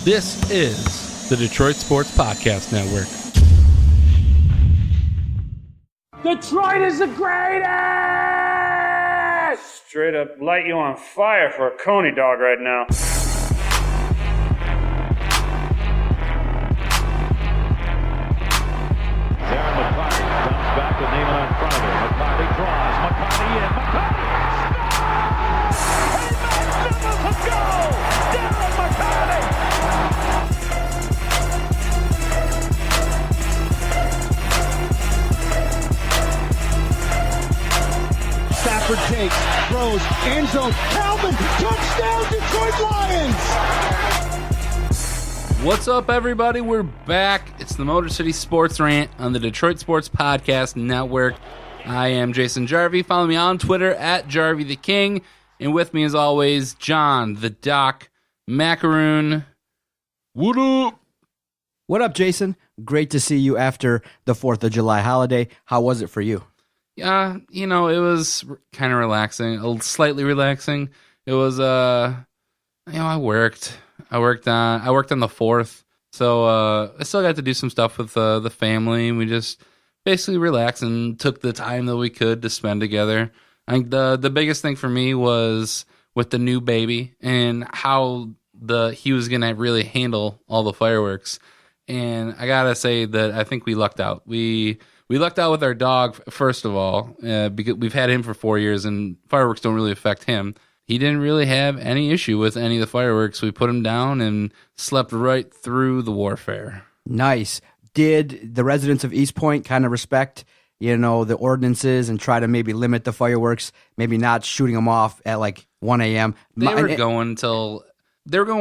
This is the Detroit Sports Podcast Network. Detroit is the greatest! Straight up light you on fire for a Coney dog right now. Darren McCarty comes back with Neiman in front of him. McCarty draws. McCarty in. McCarty scores! A magnificent goal! Darren McCarty! Stafford takes, throws, end zone, Calvin, touchdown, Detroit Lions! What's up, everybody? We're back. It's the Motor City Sports Rant on the Detroit Sports Podcast Network. I am Jason Jarvie. Follow me on Twitter at Jarvie the King. And with me, as always, John the Doc Macaroon. What up? What up, Jason? Great to see you after the 4th of July holiday. How was it for you? Yeah, it was kind of relaxing, slightly relaxing. It was, I worked on the 4th, so I still got to do some stuff with the family. We just basically relaxed and took the time that we could to spend together. I think the biggest thing for me was with the new baby and how he was gonna really handle all the fireworks. And I gotta say that I think we lucked out. We lucked out with our dog, first of all, because we've had him for 4 years, and fireworks don't really affect him. He didn't really have any issue with any of the fireworks. We put him down and slept right through the warfare. Nice. Did the residents of East Point kind of respect, the ordinances and try to maybe limit the fireworks, maybe not shooting them off at like 1 a.m.? They were going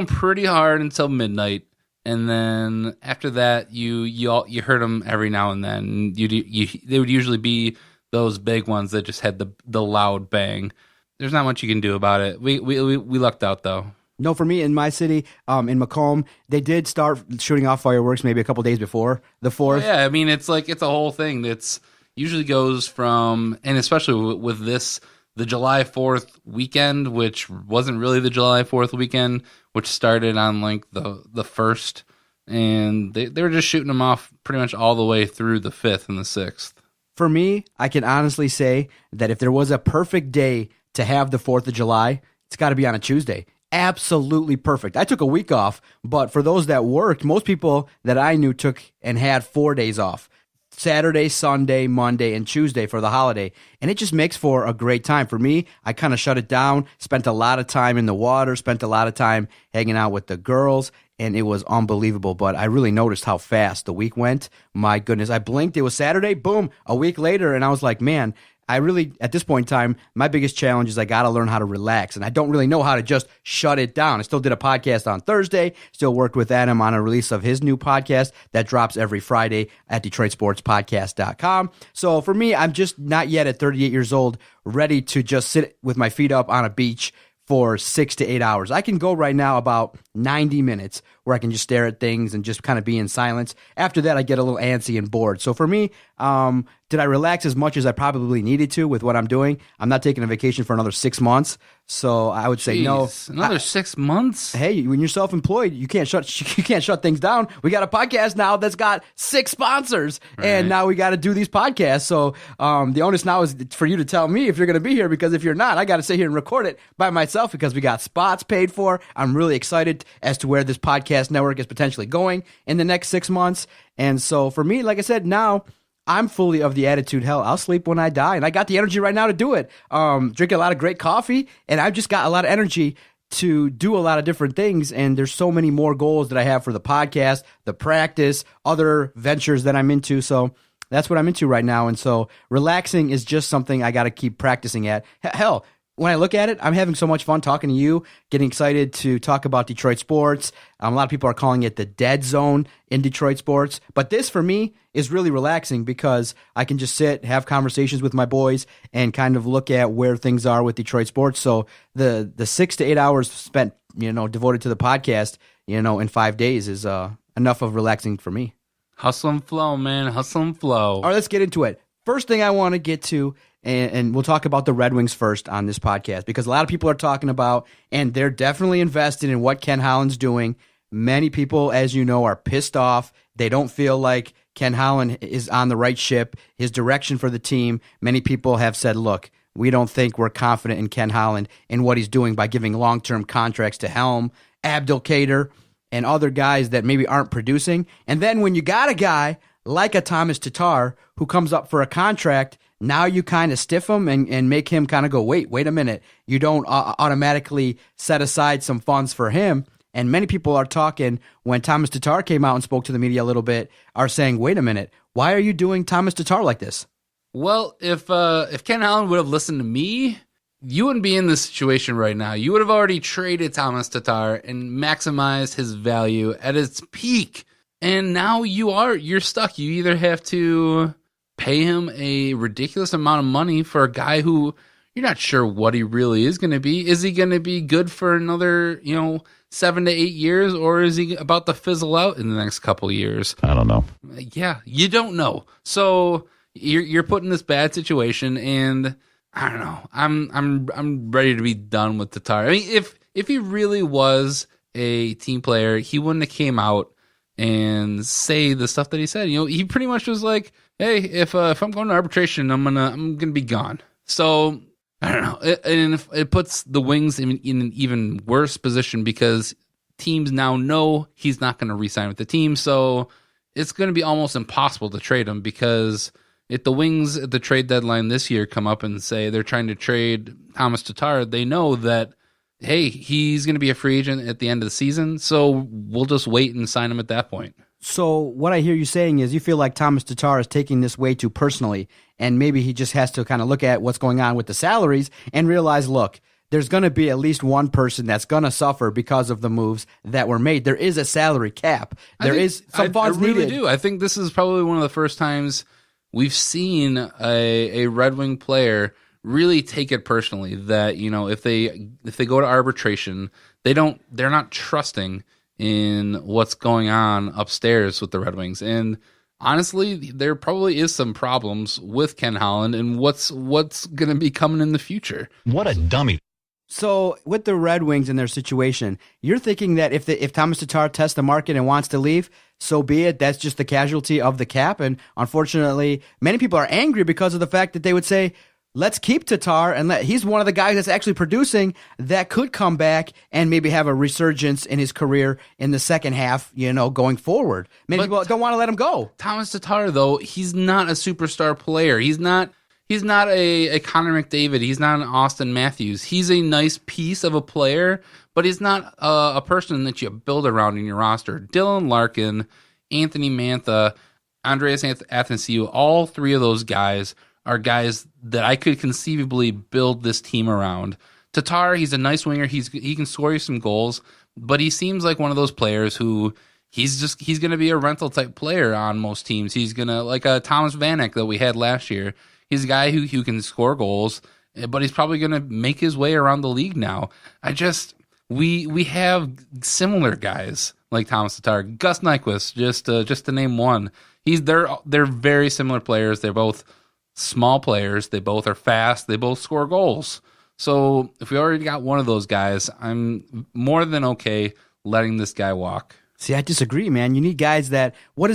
pretty hard until midnight. And then after that, you heard them every now and then. They would usually be those big ones that just had the loud bang. There's not much you can do about it. We lucked out though. No, for me in my city, in Macomb, they did start shooting off fireworks maybe a couple days before the 4th. Yeah, I mean it's a whole thing that's usually goes from, and especially with this, the July 4th weekend, which wasn't really the July 4th weekend, which started on like the 1st, and they were just shooting them off pretty much all the way through the 5th and the 6th. For me, I can honestly say that if there was a perfect day to have the 4th of July, it's got to be on a Tuesday. Absolutely perfect. I took a week off, but for those that worked, most people that I knew took and had 4 days off. Saturday, Sunday, Monday, and Tuesday for the holiday. And it just makes for a great time. For me, I kind of shut it down, spent a lot of time in the water, spent a lot of time hanging out with the girls, and it was unbelievable. But I really noticed how fast the week went. My goodness, I blinked. It was Saturday, boom, a week later, and I was like, man, I really, at this point in time, my biggest challenge is I got to learn how to relax, and I don't really know how to just shut it down. I still did a podcast on Thursday, still worked with Adam on a release of his new podcast that drops every Friday at DetroitSportsPodcast.com. So for me, I'm just not yet at 38 years old, ready to just sit with my feet up on a beach for 6 to 8 hours. I can go right now about 90 minutes where I can just stare at things and just kind of be in silence. After that, I get a little antsy and bored. So for me, did I relax as much as I probably needed to with what I'm doing? I'm not taking a vacation for another 6 months. So I would say no. Another 6 months? Hey, when you're self-employed, you can't shut things down. We got a podcast now that's got 6 sponsors, right. And now we got to do these podcasts. So the onus now is for you to tell me if you're going to be here, because if you're not, I got to sit here and record it by myself because we got spots paid for. I'm really excited as to where this podcast network is potentially going in the next 6 months. And so for me, like I said, now I'm fully of the attitude, hell, I'll sleep when I die. And I got the energy right now to do it. Drink a lot of great coffee, and I've just got a lot of energy to do a lot of different things. And there's so many more goals that I have for the podcast, the practice, other ventures that I'm into. So that's what I'm into right now. And so relaxing is just something I got to keep practicing at. Hell, when I look at it, I'm having so much fun talking to you, getting excited to talk about Detroit sports. A lot of people are calling it the dead zone in Detroit sports. But this, for me, is really relaxing because I can just sit, have conversations with my boys, and kind of look at where things are with Detroit sports. So the 6 to 8 hours spent, devoted to the podcast, in 5 days is enough of relaxing for me. Hustle and flow, man. Hustle and flow. All right, let's get into it. First thing I want to get to, and we'll talk about the Red Wings first on this podcast, because a lot of people are talking about, and they're definitely invested in what Ken Holland's doing, Many people, as you know, are pissed off. They don't feel like Ken Holland is on the right ship, his direction for the team. Many people have said, look, we don't think we're confident in Ken Holland and what he's doing by giving long-term contracts to Helm, Abdelkader, and other guys that maybe aren't producing. And then when you got a guy like a Tomas Tatar who comes up for a contract, now you kind of stiff him and make him kind of go, wait a minute. You don't automatically set aside some funds for him. And many people are talking, when Tomas Tatar came out and spoke to the media a little bit, are saying, wait a minute, why are you doing Tomas Tatar like this? Well, if Ken Holland would have listened to me, you wouldn't be in this situation right now. You would have already traded Tomas Tatar and maximized his value at its peak. And now you're stuck. You either have to pay him a ridiculous amount of money for a guy who you're not sure what he really is going to be. Is he going to be good for another, 7 to 8 years, or is he about to fizzle out in the next couple of years? I don't know. Yeah, you don't know. So you're put in this bad situation, and I don't know. I'm ready to be done with Tatar. I mean, if he really was a team player, he wouldn't have came out and say the stuff that he said. He pretty much was like, "Hey, if I'm going to arbitration, I'm gonna be gone." So I don't know, and it puts the Wings in an even worse position because teams now know he's not going to re-sign with the team. So it's going to be almost impossible to trade him, because if the Wings at the trade deadline this year come up and say they're trying to trade Tomas Tatar, they know that, hey, he's going to be a free agent at the end of the season, so we'll just wait and sign him at that point. So what I hear you saying is you feel like Tomas Tatar is taking this way too personally, and maybe he just has to kind of look at what's going on with the salaries and realize, look, there's going to be at least one person that's going to suffer because of the moves that were made. There is a salary cap. There is some funds needed. I really do. I think this is probably one of the first times we've seen a Red Wing player really take it personally that, if they go to arbitration, they're not trusting in what's going on upstairs with the Red Wings. And honestly, there probably is some problems with Ken Holland and what's going to be coming in the future. What a dummy. So with the Red Wings and their situation, you're thinking that if Tomas Tatar tests the market and wants to leave, so be it. That's just the casualty of the cap. And unfortunately, many people are angry because of the fact that they would say, let's keep Tatar, and he's one of the guys that's actually producing that could come back and maybe have a resurgence in his career in the second half, going forward. Many people don't want to let him go. Tomas Tatar, though, he's not a superstar player. He's not a Connor McDavid. He's not an Austin Matthews. He's a nice piece of a player, but he's not a person that you build around in your roster. Dylan Larkin, Anthony Mantha, Andreas Athanasiou, all three of those guys are guys that I could conceivably build this team around. Tatar, he's a nice winger. He can score you some goals, but he seems like one of those players who he's going to be a rental type player on most teams. He's going to, like a Thomas Vanek that we had last year. He's a guy who can score goals, but he's probably going to make his way around the league now. We have similar guys like Tomas Tatar, Gus Nyquist, just to name one. They're very similar players. They're both small players. They both are fast. They both score goals. So if we already got one of those guys, I'm more than okay letting this guy walk. See, I disagree, man. You need guys that when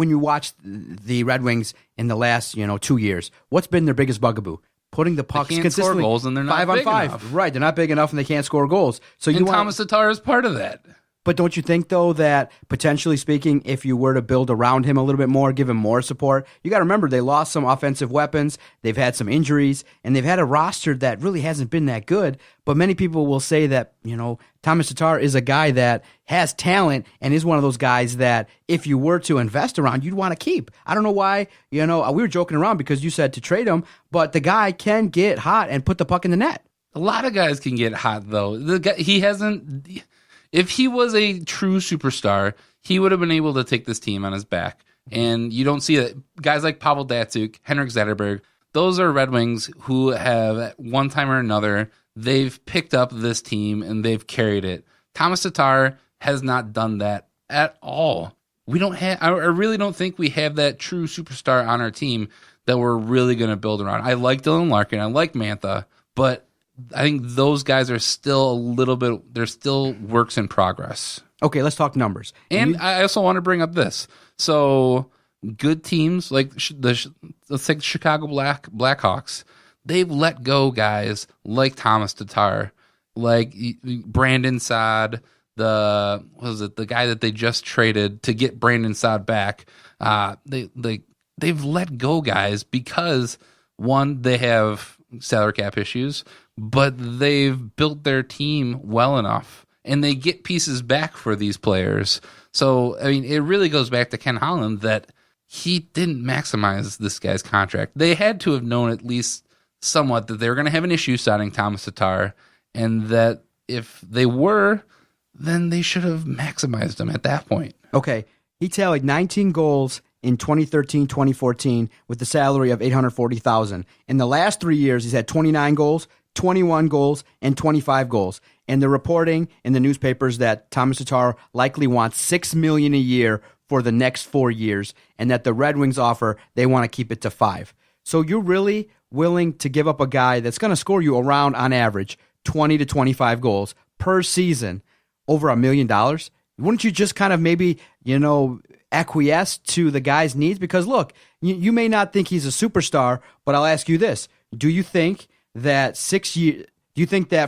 you watch the Red Wings in the last 2 years, what's been their biggest bugaboo? Putting the pucks consistently, score goals, and they're not 5-on-5. enough. Right, they're not big enough, and they can't score goals. So Tomas Tatar is part of that. But don't you think, though, that potentially speaking, if you were to build around him a little bit more, give him more support, you got to remember they lost some offensive weapons, they've had some injuries, and they've had a roster that really hasn't been that good. But many people will say that, Tomas Tatar is a guy that has talent and is one of those guys that if you were to invest around, you'd want to keep. I don't know why, we were joking around because you said to trade him, but the guy can get hot and put the puck in the net. A lot of guys can get hot, though. He hasn't... If he was a true superstar, he would have been able to take this team on his back. And you don't see that. Guys like Pavel Datsyuk, Henrik Zetterberg, those are Red Wings who have, at one time or another, they've picked up this team and they've carried it. Tomas Tatar has not done that at all. I really don't think we have that true superstar on our team that we're really going to build around. I like Dylan Larkin. I like Mantha, but I think those guys are still they're still works in progress. Okay, let's talk numbers. And I also want to bring up this. So good teams like let's take the Chicago Blackhawks. They've let go guys like Tomas Tatar, like Brandon Saad, the guy that they just traded to get Brandon Saad back. They've let go guys because one, they have salary cap issues, but they've built their team well enough and they get pieces back for these players. So, I mean, it really goes back to Ken Holland that he didn't maximize this guy's contract. They had to have known at least somewhat that they were going to have an issue signing Tomas Tatar, and that if they were, then they should have maximized him at that point. Okay, he tallied 19 goals in 2013-2014 with the salary of $840,000. In the last 3 years, he's had 29 goals, 21 goals, and 25 goals. And they're reporting in the newspapers that Tomas Tatar likely wants $6 million a year for the next 4 years, and that the Red Wings offer, they want to keep it to 5. So you're really willing to give up a guy that's going to score you around, on average, 20 to 25 goals per season over $1 million? Wouldn't you just kind of maybe, acquiesce to the guy's needs? Because look, you may not think he's a superstar, but I'll ask you this. Do you think that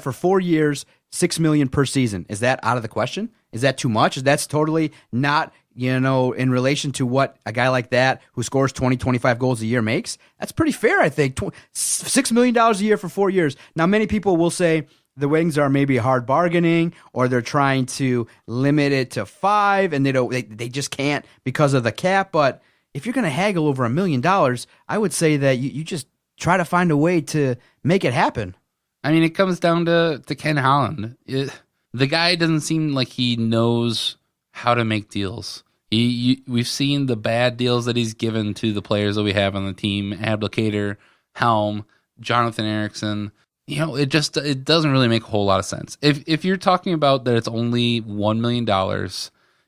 for 4 years, $6 million per season, is that out of the question? Is that too much? Is that totally not, in relation to what a guy like that who scores 20, 25 goals a year makes? That's pretty fair, I think. $6 million a year for 4 years. Now, many people will say the Wings are maybe hard bargaining, or they're trying to limit it to 5, and they just can't because of the cap. But if you're going to haggle over $1 million, I would say that you just try to find a way to make it happen. I mean, it comes down to Ken Holland. The guy doesn't seem like he knows how to make deals. We've seen the bad deals that he's given to the players that we have on the team: Abdelkader, Helm, Jonathan Eriksson. It doesn't really make a whole lot of sense. If you're talking about that it's only $1 million,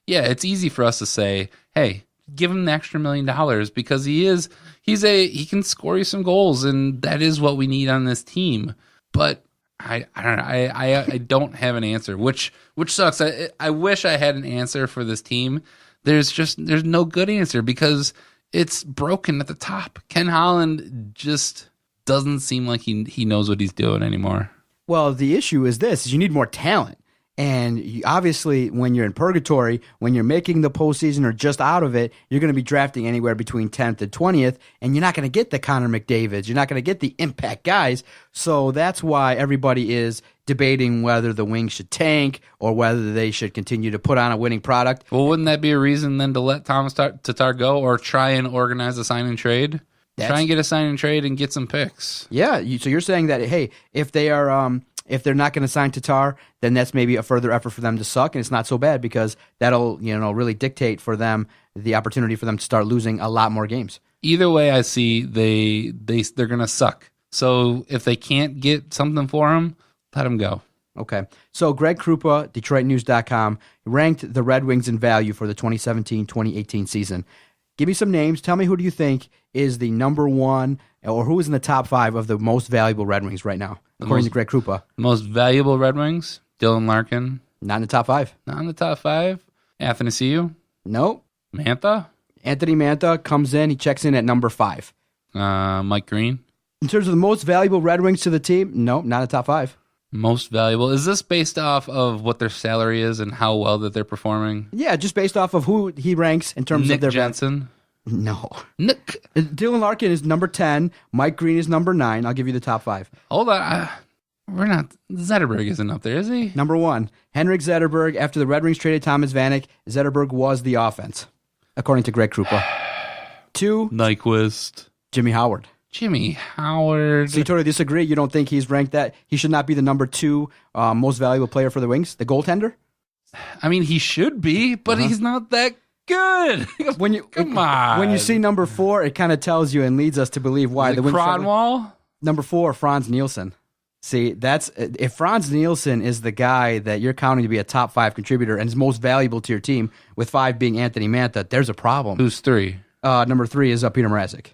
yeah, it's easy for us to say, hey, give him the extra $1 million because he can score you some goals, and that is what we need on this team. But I don't know. I don't have an answer, which sucks. I wish I had an answer for this team. There's no good answer because it's broken at the top. Ken Holland just doesn't seem like he knows what he's doing anymore. Well, the issue is this: you need more talent. And obviously, when you're in purgatory, when you're making the postseason or just out of it, you're going to be drafting anywhere between 10th and 20th, and you're not going to get the Connor McDavids. You're not going to get the impact guys. So that's why everybody is debating whether the Wings should tank or whether they should continue to put on a winning product. Well, wouldn't that be a reason then to let Tomas Tatar go, or try and organize a sign and trade? Try and get a sign and trade and get some picks. Yeah, so you're saying that, hey, if they're not going to sign Tatar, then that's maybe a further effort for them to suck, and it's not so bad because that'll really dictate for them the opportunity for them to start losing a lot more games. Either way, I see they're going to suck. So if they can't get something for him, let him go. Okay. So Greg Krupa, DetroitNews.com, ranked the Red Wings in value for the 2017-2018 season. Give me some names. Tell me, who do you think is the number one, or who is in the top 5 of the most valuable Red Wings right now, according to Greg Krupa? Most valuable Red Wings? Dylan Larkin? Not in the top 5. Not in the top 5? Athanasiou? Nope. Mantha? Anthony Mantha comes in. He checks in at number 5. Mike Green? In terms of the most valuable Red Wings to the team, nope, not in the top 5. Most valuable. Is this based off of what their salary is and how well that they're performing? Yeah, just based off of who he ranks in terms of their... Nick Jensen? No. Nick. Dylan Larkin is number 10. Mike Green is number 9. I'll give you the top 5. Hold on. We're not... Zetterberg isn't up there, is he? Number 1. Henrik Zetterberg. After the Red Wings traded Thomas Vanek, Zetterberg was the offense, according to Greg Krupa. 2. Nyquist. Jimmy Howard. Jimmy Howard. So you totally disagree? You don't think he's ranked that? He should not be the number 2 most valuable player for the Wings? The goaltender? I mean, he should be, but he's not that good. Come on. When you see number 4, it kind of tells you and leads us to believe why. The Cronwall? Number 4, Franz Nielsen. See, if Franz Nielsen is the guy that you're counting to be a top 5 contributor and is most valuable to your team, with 5 being Anthony Mantha, there's a problem. Who's 3? Number 3 is Peter Mrazek.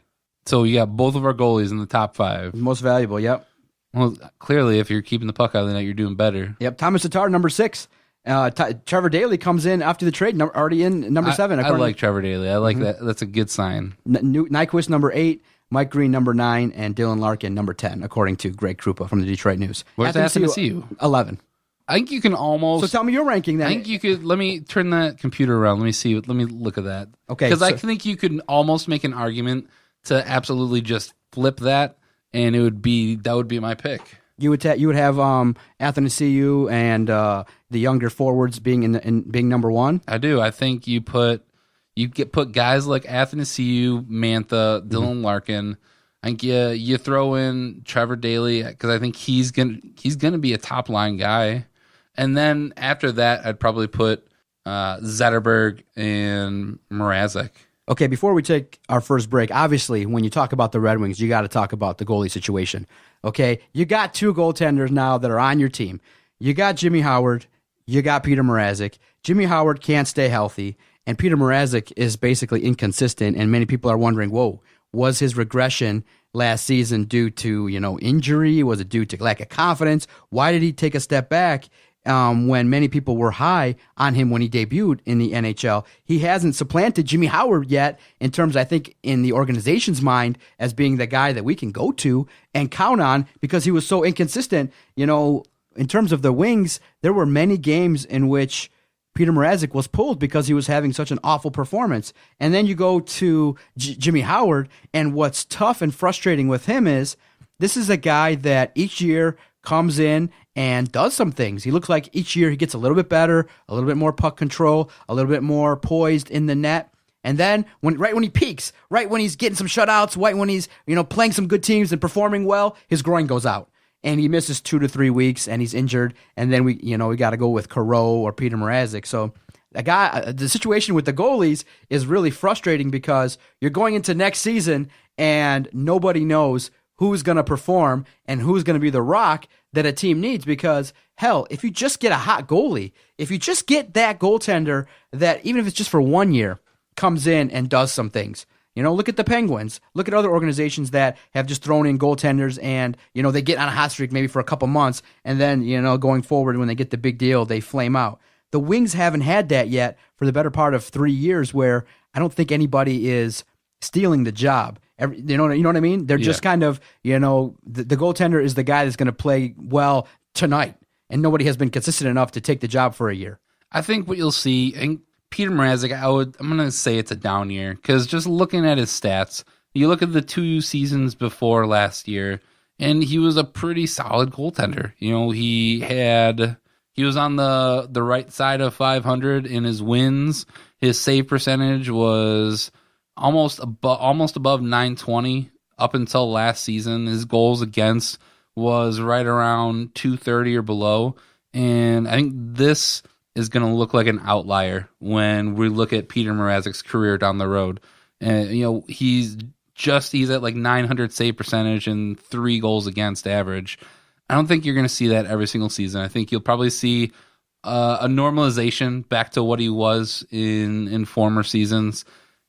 So you got both of our goalies in the top 5. Most valuable, yep. Well, clearly, if you're keeping the puck out of the net, you're doing better. Yep. Tomas Tatar, number 6. Trevor Daley comes in after the trade, already in number 7. I like Trevor Daley. I like that. That's a good sign. Nyquist number 8, Mike Green number 9, and Dylan Larkin number 10, according to Greg Krupa from the Detroit News. Where's Athanasiou? 11. I think you can almost. So tell me your ranking then. I think you could. Let me turn that computer around. Let me see. Let me look at that. Okay. Because I think you could almost make an argument to absolutely just flip that, and that would be my pick. You would have Athanasiou and the younger forwards being being number 1. I do. I think you put guys like Athanasiou, Mantha, Dylan Larkin. I think you throw in Trevor Daley because I think he's gonna be a top line guy, and then after that I'd probably put Zetterberg and Mrazek. Okay, before we take our first break, obviously when you talk about the Red Wings, you got to talk about the goalie situation. Okay, you got 2 goaltenders now that are on your team. You got Jimmy Howard, you got Peter Mrazek. Jimmy Howard can't stay healthy, and Peter Mrazek is basically inconsistent, and many people are wondering, whoa, was his regression last season due to, injury? Was it due to lack of confidence? Why did he take a step back when many people were high on him when he debuted in the NHL? He hasn't supplanted Jimmy Howard yet in terms, I think, in the organization's mind as being the guy that we can go to and count on because he was so inconsistent. In terms of the Wings, there were many games in which Peter Mrazek was pulled because he was having such an awful performance. And then you go to Jimmy Howard, and what's tough and frustrating with him is this is a guy that each year comes in and does some things. He looks like each year he gets a little bit better, a little bit more puck control, a little bit more poised in the net. And then right when he peaks, right when he's getting some shutouts, right when he's playing some good teams and performing well, his groin goes out. And he misses 2 to 3 weeks, and he's injured. And then we got to go with Caro or Peter Mrazek. So the situation with the goalies is really frustrating because you're going into next season and nobody knows who's going to perform and who's going to be the rock that a team needs. Because hell, if you just get a hot goalie, if you just get that goaltender that even if it's just for 1 year comes in and does some things. Look at the Penguins. Look at other organizations that have just thrown in goaltenders and, they get on a hot streak maybe for a couple months. And then, going forward, when they get the big deal, they flame out. The Wings haven't had that yet for the better part of 3 years where I don't think anybody is stealing the job. You know what I mean? They're just kind of, the goaltender is the guy that's going to play well tonight. And nobody has been consistent enough to take the job for a year. I think what you'll see, and Peter Mrazek, I'm going to say it's a down year because just looking at his stats, you look at the 2 seasons before last year, and he was a pretty solid goaltender. He was on the right side of 500 in his wins. His save percentage was almost above 920 up until last season. His goals against was right around 230 or below, and I think this is going to look like an outlier when we look at Peter Mrazek's career down the road. And, he's at like 900 save percentage and 3 goals against average. I don't think you're going to see that every single season. I think you'll probably see a normalization back to what he was in former seasons.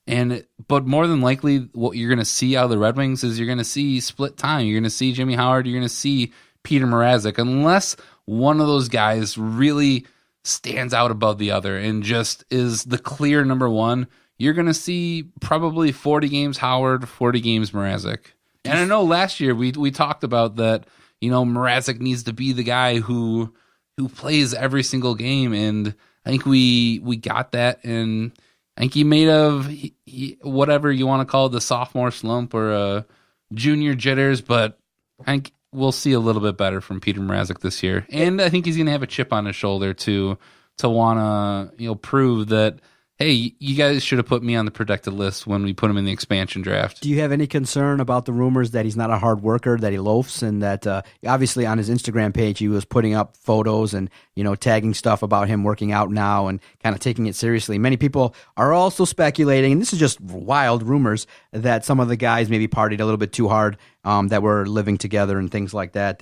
But more than likely, what you're going to see out of the Red Wings is you're going to see split time. You're going to see Jimmy Howard. You're going to see Peter Mrazek. Unless one of those guys really stands out above the other and just is the clear number 1, you're going to see probably 40 games Howard, 40 games Mrazek. And I know last year we talked about that, Mrazek needs to be the guy who plays every single game, and I think we got that, and I think he made of whatever you want to call it, the sophomore slump or a junior jitters, but I think we'll see a little bit better from Peter Mrazek this year. And I think he's going to have a chip on his shoulder to want to prove that, hey, you guys should have put me on the protected list when we put him in the expansion draft. Do you have any concern about the rumors that he's not a hard worker, that he loafs, and that obviously on his Instagram page he was putting up photos and tagging stuff about him working out now and kind of taking it seriously? Many people are also speculating, and this is just wild rumors, that some of the guys maybe partied a little bit too hard, that were living together and things like that,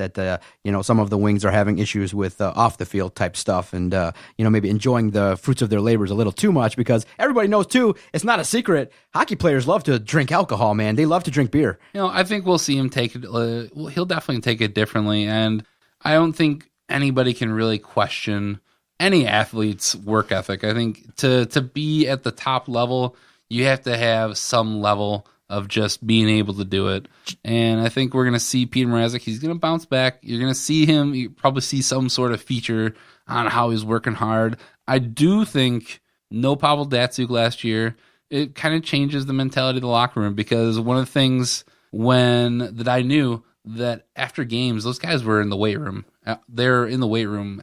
some of the Wings are having issues with off the field type stuff and, maybe enjoying the fruits of their labors a little too much, because everybody knows too, it's not a secret. Hockey players love to drink alcohol, man. They love to drink beer. I think we'll see him take it. He'll definitely take it differently. And I don't think anybody can really question any athlete's work ethic. I think to be at the top level, you have to have some level of just being able to do it. And I think we're going to see Peter Mrazek. He's going to bounce back. You're going to see him. You probably see some sort of feature on how he's working hard. I do think no Pavel Datsyuk last year, it kind of changes the mentality of the locker room, because one of the things that I knew that after games, those guys were in the weight room. They're in the weight room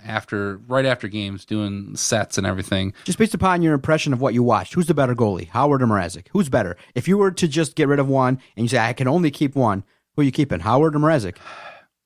right after games doing sets and everything. Just based upon your impression of what you watched, who's the better goalie, Howard or Mrazek? Who's better? If you were to just get rid of one and you say, I can only keep one, who are you keeping, Howard or Mrazek?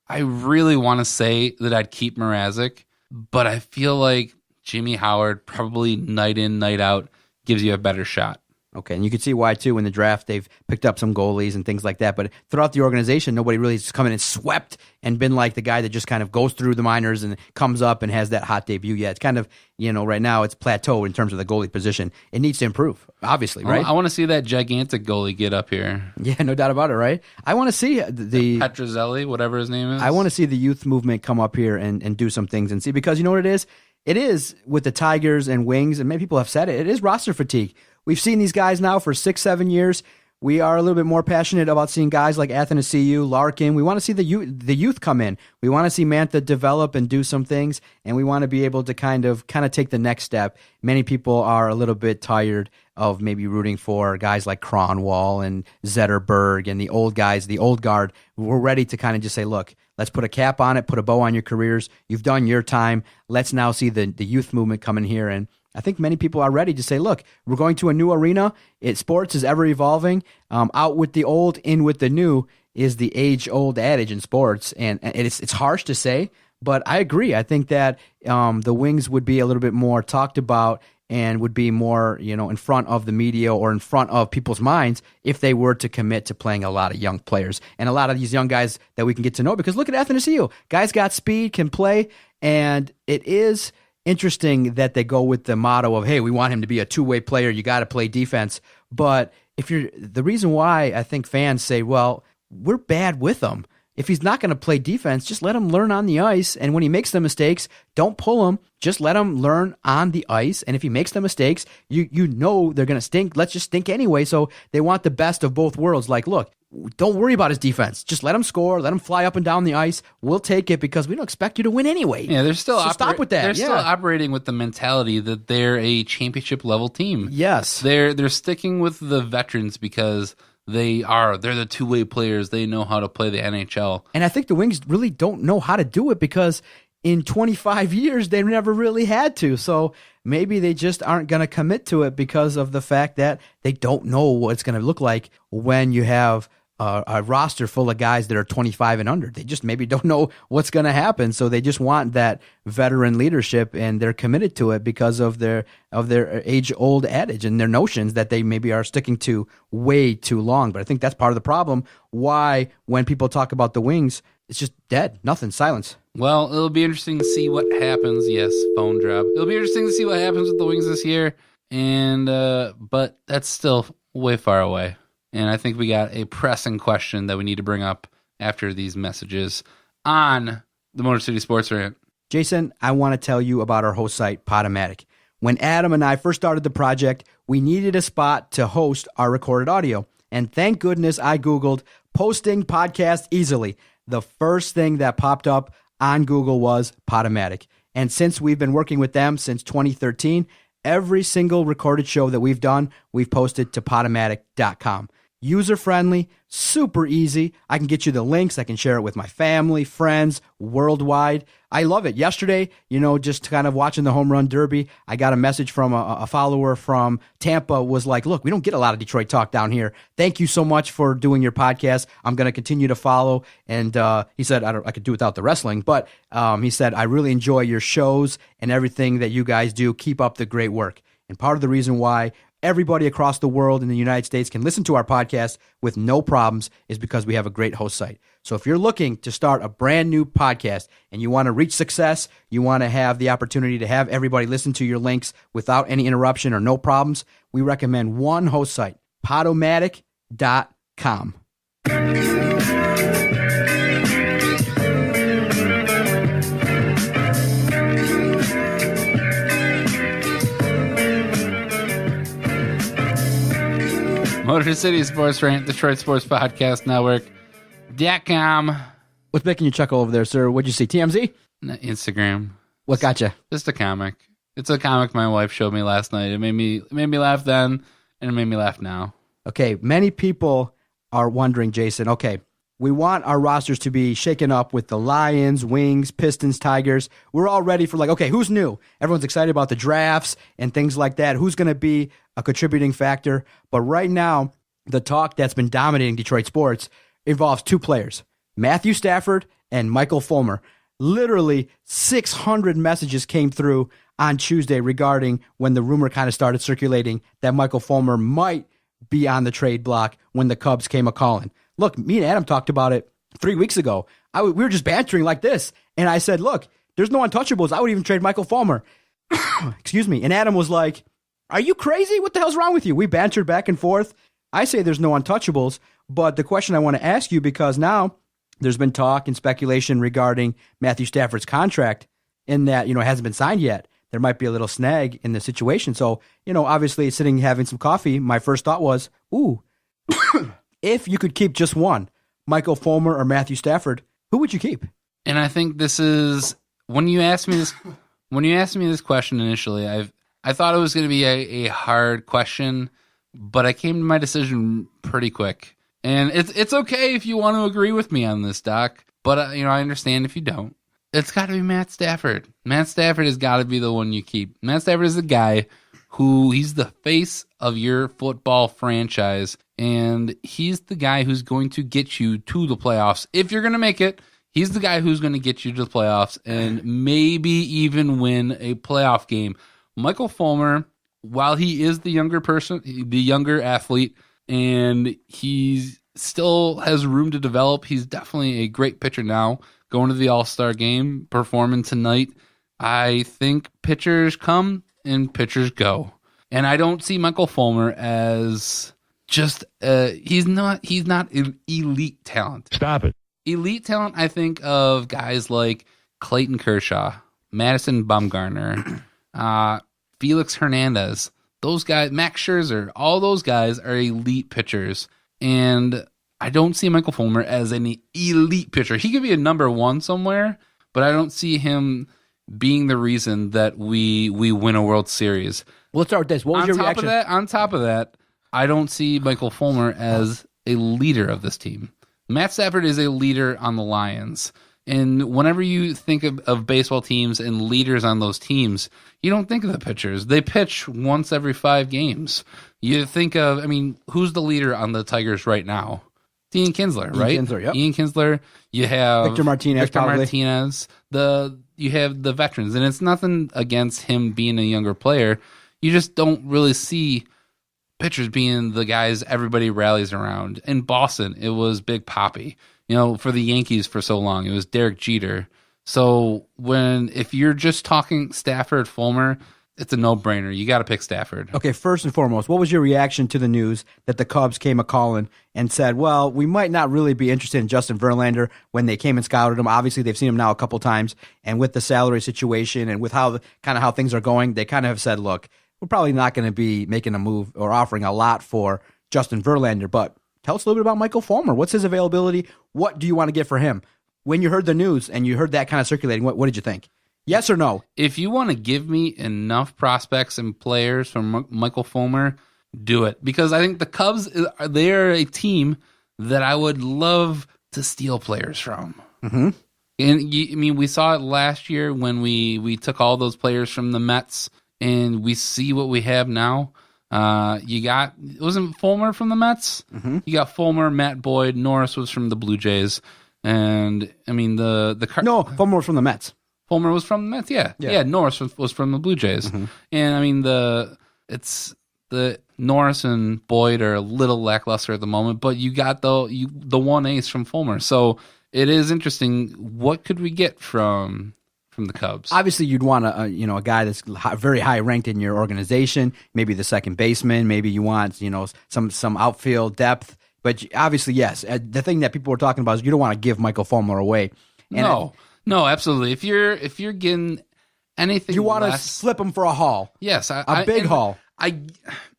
I really want to say that I'd keep Mrazek, but I feel like Jimmy Howard probably night in, night out gives you a better shot. Okay, and you can see why, too. In the draft, they've picked up some goalies and things like that. But throughout the organization, nobody really has come in and swept and been like the guy that just kind of goes through the minors and comes up and has that hot debut yet. It's kind of, right now it's plateaued in terms of the goalie position. It needs to improve, obviously, right? I want to see that gigantic goalie get up here. Yeah, no doubt about it, right? I want to see the Petrozelli, whatever his name is. I want to see the youth movement come up here and do some things and see, because you know what it is? It is with the Tigers and Wings, and many people have said it is roster fatigue. We've seen these guys now for 6-7 years. We are a little bit more passionate about seeing guys like Athanasiou, Larkin. We want to see the youth come in. We want to see Mantha develop and do some things, and we want to be able to kind of take the next step. Many people are a little bit tired of maybe rooting for guys like Kronwall and Zetterberg and the old guys, the old guard. We're ready to kind of just say, look, let's put a cap on it, put a bow on your careers. You've done your time. Let's now see the youth movement come in here. And I think many people are ready to say, look, we're going to a new arena. Sports is ever evolving. Out with the old, in with the new is the age-old adage in sports. And it's harsh to say, but I agree. I think that the Wings would be a little bit more talked about and would be more, in front of the media or in front of people's minds if they were to commit to playing a lot of young players and a lot of these young guys that we can get to know. Because look at Athanasiou. Guys got speed, can play, and it is interesting that they go with the motto of, hey, we want him to be a two-way player. You got to play defense. But the reason why I think fans say, well, we're bad with him. If he's not going to play defense, just let him learn on the ice. And when he makes the mistakes, don't pull him. Just let him learn on the ice. And if he makes the mistakes, you know they're going to stink. Let's just stink anyway. So they want the best of both worlds. Like, look, don't worry about his defense. Just let him score. Let him fly up and down the ice. We'll take it because we don't expect you to win anyway. Yeah, they're still stop with that. They're still operating with the mentality that they're a championship level team. Yes, they're sticking with the veterans because they're the two-way players. They know how to play the NHL. And I think the Wings really don't know how to do it because in 25 years, they never really had to. So maybe they just aren't going to commit to it because of the fact that they don't know what it's going to look like when you have a roster full of guys that are 25 and under. They just maybe don't know what's going to happen. So they just want that veteran leadership, and they're committed to it because of their age-old adage and their notions that they maybe are sticking to way too long. But I think that's part of the problem. Why, when people talk about the Wings, it's just dead, nothing, silence. Well, it'll be interesting to see what happens. Yes, phone drop. It'll be interesting to see what happens with the Wings this year, and but that's still way far away. And I think we got a pressing question that we need to bring up after these messages on the Motor City Sports Rant. Jason, I want to tell you about our host site, Podomatic. When Adam and I first started the project, we needed a spot to host our recorded audio. And thank goodness I Googled posting podcast easily. The first thing that popped up on Google was Podomatic. And since we've been working with them since 2013, every single recorded show that we've done, we've posted to Podomatic.com. User-friendly, super easy. I can get you the links. I can share it with my family, friends, worldwide. I love it. Yesterday, just kind of watching the Home Run Derby, I got a message from a follower from Tampa, was like, look, we don't get a lot of Detroit talk down here. Thank you so much for doing your podcast. I'm going to continue to follow. And he said, I could do without the wrestling, but he said, I really enjoy your shows and everything that you guys do. Keep up the great work. And part of the reason why everybody across the world in the United States can listen to our podcast with no problems is because we have a great host site. So if you're looking to start a brand new podcast and you want to reach success, you want to have the opportunity to have everybody listen to your links without any interruption or no problems, we recommend one host site, Podomatic.com. Motor City Sports Rant, Detroit Sports Podcast Network.com. What's making you chuckle over there, sir? What'd you see? TMZ? Instagram. What gotcha? Just a comic. It's a comic my wife showed me last night. It made me laugh then, and it made me laugh now. Okay, many people are wondering, Jason, okay, we want our rosters to be shaken up with the Lions, Wings, Pistons, Tigers. We're all ready for okay, who's new? Everyone's excited about the drafts and things like that. Who's going to be a contributing factor? But right now, the talk that's been dominating Detroit sports involves two players, Matthew Stafford and Michael Fulmer. Literally 600 messages came through on Tuesday regarding when the rumor kind of started circulating that Michael Fulmer might be on the trade block when the Cubs came a-calling. Look, me and Adam talked about it 3 weeks ago. We were just bantering like this. And I said, look, there's no untouchables. I would even trade Michael Fulmer. Excuse me. And Adam was like, are you crazy? What the hell's wrong with you? We bantered back and forth. I say there's no untouchables. But the question I want to ask you, because now there's been talk and speculation regarding Matthew Stafford's contract in that, it hasn't been signed yet. There might be a little snag in the situation. So, obviously sitting having some coffee, my first thought was, ooh, if you could keep just one, Michael Fulmer or Matthew Stafford, who would you keep? And I think this is when you asked me this question initially, I thought it was going to be a hard question, but I came to my decision pretty quick. And it's okay if you want to agree with me on this, Doc, but I understand if you don't. It's got to be Matt Stafford. Matt Stafford has got to be the one you keep. Matt Stafford is the guy he's the face of your football franchise, and he's the guy who's going to get you to the playoffs. If you're going to make it, he's the guy who's going to get you to the playoffs and maybe even win a playoff game. Michael Fulmer, while he is the younger athlete, and he still has room to develop, he's definitely a great pitcher now, going to the All-Star game, performing tonight. I think pitchers come and pitchers go. And I don't see Michael Fulmer as just he's not an elite talent. Stop it. Elite talent, I think of guys like Clayton Kershaw, Madison Bumgarner, Felix Hernandez. Those guys, Max Scherzer, all those guys are elite pitchers. And I don't see Michael Fulmer as an elite pitcher. He could be a number one somewhere, but I don't see him being the reason that we win a World Series. Well, let's start with this. What was your reaction? On top of that, I don't see Michael Fulmer as a leader of this team. Matt Stafford is a leader on the Lions. And whenever you think of baseball teams and leaders on those teams, you don't think of the pitchers. They pitch once every 5 games. You think of, who's the leader on the Tigers right now? Ian Kinsler, right? Ian Kinsler, yep. Ian Kinsler. You have Victor Martinez. You have the veterans, and it's nothing against him being a younger player. You just don't really see pitchers being the guys everybody rallies around. In Boston, it was Big Papi. For the Yankees for so long, it was Derek Jeter. So if you're just talking Stafford, Fulmer, it's a no-brainer. You got to pick Stafford. Okay, first and foremost, what was your reaction to the news that the Cubs came a-calling and said, well, we might not really be interested in Justin Verlander when they came and scouted him? Obviously, they've seen him now a couple times, and with the salary situation and with how things are going, they kind of have said, look, we're probably not going to be making a move or offering a lot for Justin Verlander, but tell us a little bit about Michael Fulmer. What's his availability? What do you want to get for him? When you heard the news and you heard that kind of circulating, what did you think? Yes or no? If you want to give me enough prospects and players from Michael Fulmer, do it. Because I think the Cubs, they're a team that I would love to steal players from. Mm-hmm. And we saw it last year when we took all those players from the Mets, and we see what we have now. Wasn't Fulmer from the Mets? Mm-hmm. You got Fulmer, Matt Boyd, Norris was from the Blue Jays, and no, Fulmer was from the Mets. Fulmer was from the Mets, yeah. Norris was from the Blue Jays, mm-hmm. And the Norris and Boyd are a little lackluster at the moment, but you got the one ace from Fulmer, so it is interesting. What could we get from the Cubs? Obviously, you'd want a guy that's very high ranked in your organization. Maybe the second baseman. Maybe you want some outfield depth. But obviously, yes, the thing that people were talking about is you don't want to give Michael Fulmer away. No, absolutely. If you're getting anything, you want to flip him for a haul. Yes, a big haul.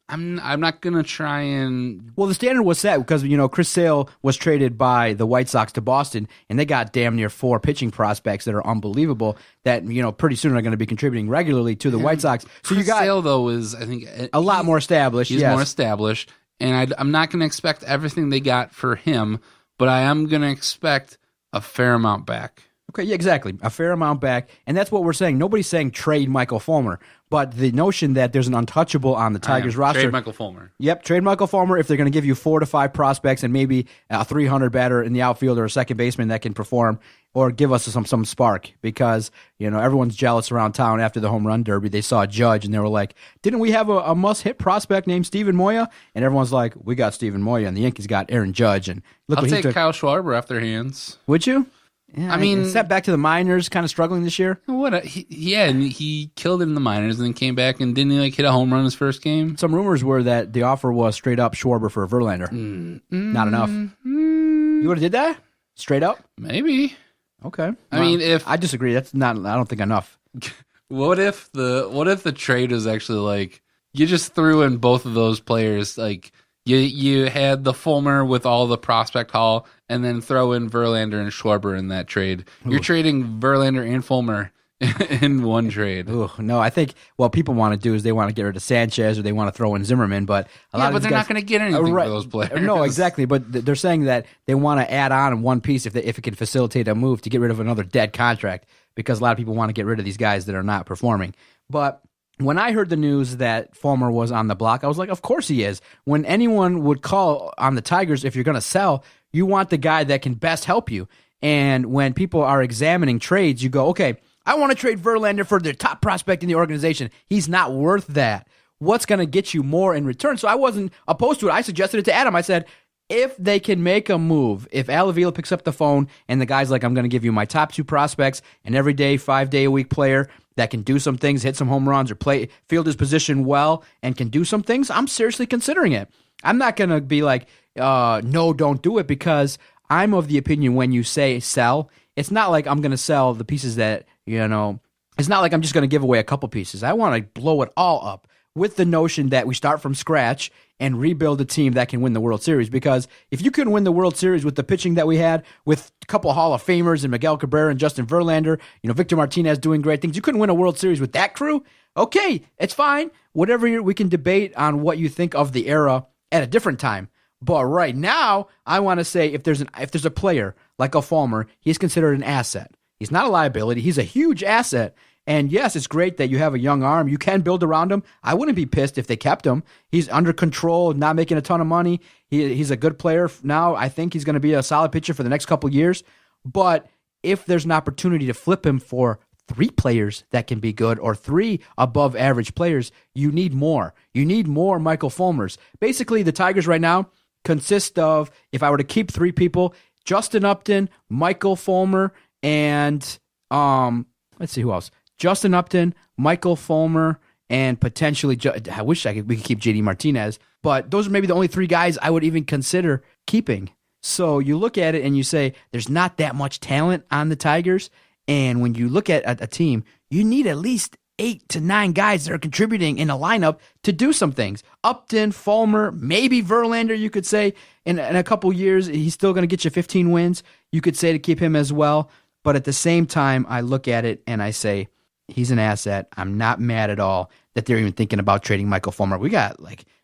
I'm not gonna try and. Well, the standard was set because Chris Sale was traded by the White Sox to Boston, and they got damn near 4 pitching prospects that are unbelievable. That pretty soon are going to be contributing regularly to the White Sox. So Chris Sale though is I think a lot more established. He's more established, and I'm not going to expect everything they got for him, but I am going to expect a fair amount back. Okay, yeah, exactly. A fair amount back. And that's what we're saying. Nobody's saying trade Michael Fulmer. But the notion that there's an untouchable on the Tigers roster. Trade Michael Fulmer. Yep, trade Michael Fulmer if they're going to give you 4 to 5 prospects and maybe a 300 batter in the outfield or a second baseman that can perform, or give us some spark. Because, everyone's jealous around town after the home run derby. They saw Judge and they were like, didn't we have a must-hit prospect named Steven Moya? And everyone's like, we got Steven Moya, and the Yankees got Aaron Judge. And look, I'll take Kyle Schwarber off their hands. Would you? Yeah, I mean, step back to the minors, kind of struggling this year. And he killed it in the minors, and then came back and didn't he hit a home run his first game? Some rumors were that the offer was straight up Schwarber for Verlander. Not enough. You would have did that straight up? Maybe. Okay. I mean, if I disagree, that's not. I don't think enough. What if the trade was actually like you just threw in both of those players like. You had the Fulmer with all the prospect haul, and then throw in Verlander and Schwarber in that trade. You're trading Verlander and Fulmer in one trade. Ooh, no, I think what people want to do is they want to get rid of Sanchez or they want to throw in Zimmerman, but but they're not going to get anything for those players. No, exactly. But they're saying that they want to add on one piece if it can facilitate a move to get rid of another dead contract, because a lot of people want to get rid of these guys that are not performing. But when I heard the news that Fulmer was on the block, I was like, of course he is. When anyone would call on the Tigers, if you're going to sell, you want the guy that can best help you. And when people are examining trades, you go, okay, I want to trade Verlander for their top prospect in the organization. He's not worth that. What's going to get you more in return? So I wasn't opposed to it. I suggested it to Adam. I said, if they can make a move, if Al Avila picks up the phone and the guy's like, I'm going to give you my top 2 prospects, an everyday 5-day-a-week player that can do some things, hit some home runs, or field his position well and can do some things, I'm seriously considering it. I'm not going to be like, no, don't do it, because I'm of the opinion when you say sell, it's not like I'm going to sell the pieces that, it's not like I'm just going to give away a couple pieces. I want to blow it all up with the notion that we start from scratch and rebuild a team that can win the World Series. Because if you can win the World Series with the pitching that we had, with a couple of Hall of Famers and Miguel Cabrera and Justin Verlander, Victor Martinez doing great things, you couldn't win a World Series with that crew? Okay, it's fine. Whatever, we can debate on what you think of the era at a different time. But right now, I want to say if there's a player like a Fulmer, he's considered an asset. He's not a liability. He's a huge asset. And yes, it's great that you have a young arm. You can build around him. I wouldn't be pissed if they kept him. He's under control, not making a ton of money. He's a good player now. I think he's going to be a solid pitcher for the next couple years. But if there's an opportunity to flip him for 3 players that can be good, or 3 above average players, you need more. You need more Michael Fulmers. Basically, the Tigers right now consist of, if I were to keep 3 people, Justin Upton, Michael Fulmer, and let's see who else. Justin Upton, Michael Fulmer, and potentially, I wish we could keep JD Martinez, but those are maybe the only 3 guys I would even consider keeping. So you look at it and you say, there's not that much talent on the Tigers, and when you look at a team, you need at least 8 to 9 guys that are contributing in a lineup to do some things. Upton, Fulmer, maybe Verlander, you could say, in a couple years, he's still going to get you 15 wins. You could say to keep him as well, but at the same time, I look at it and I say, he's an asset. I'm not mad at all that they're even thinking about trading Michael Fulmer. We got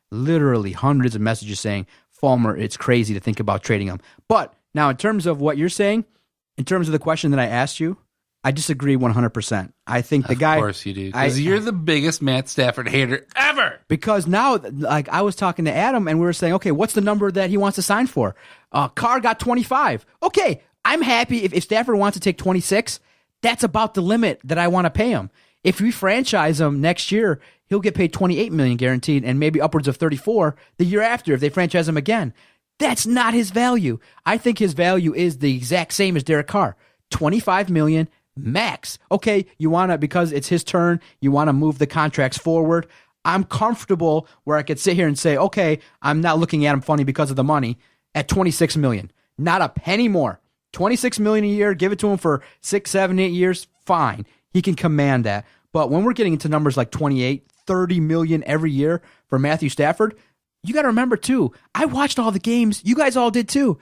literally hundreds of messages saying, Fulmer, it's crazy to think about trading him. But now in terms of what you're saying, in terms of the question that I asked you, I disagree 100%. I think the guy... Of course you do, because you're the biggest Matt Stafford hater ever. Because now, I was talking to Adam and we were saying, okay, what's the number that he wants to sign for? Carr got 25. Okay, I'm happy if Stafford wants to take 26. That's about the limit that I want to pay him. If we franchise him next year, he'll get paid $28 million guaranteed, and maybe upwards of $34 the year after if they franchise him again. That's not his value. I think his value is the exact same as Derek Carr, $25 million max. Okay, you want to, because it's his turn, you want to move the contracts forward. I'm comfortable where I could sit here and say, okay, I'm not looking at him funny because of the money at $26 million. Not a penny more. $26 million a year, give it to him for 6, 7, 8 years, fine. He can command that. But when we're getting into numbers like 28, $30 million every year for Matthew Stafford, you got to remember, too, I watched all the games. You guys all did, too.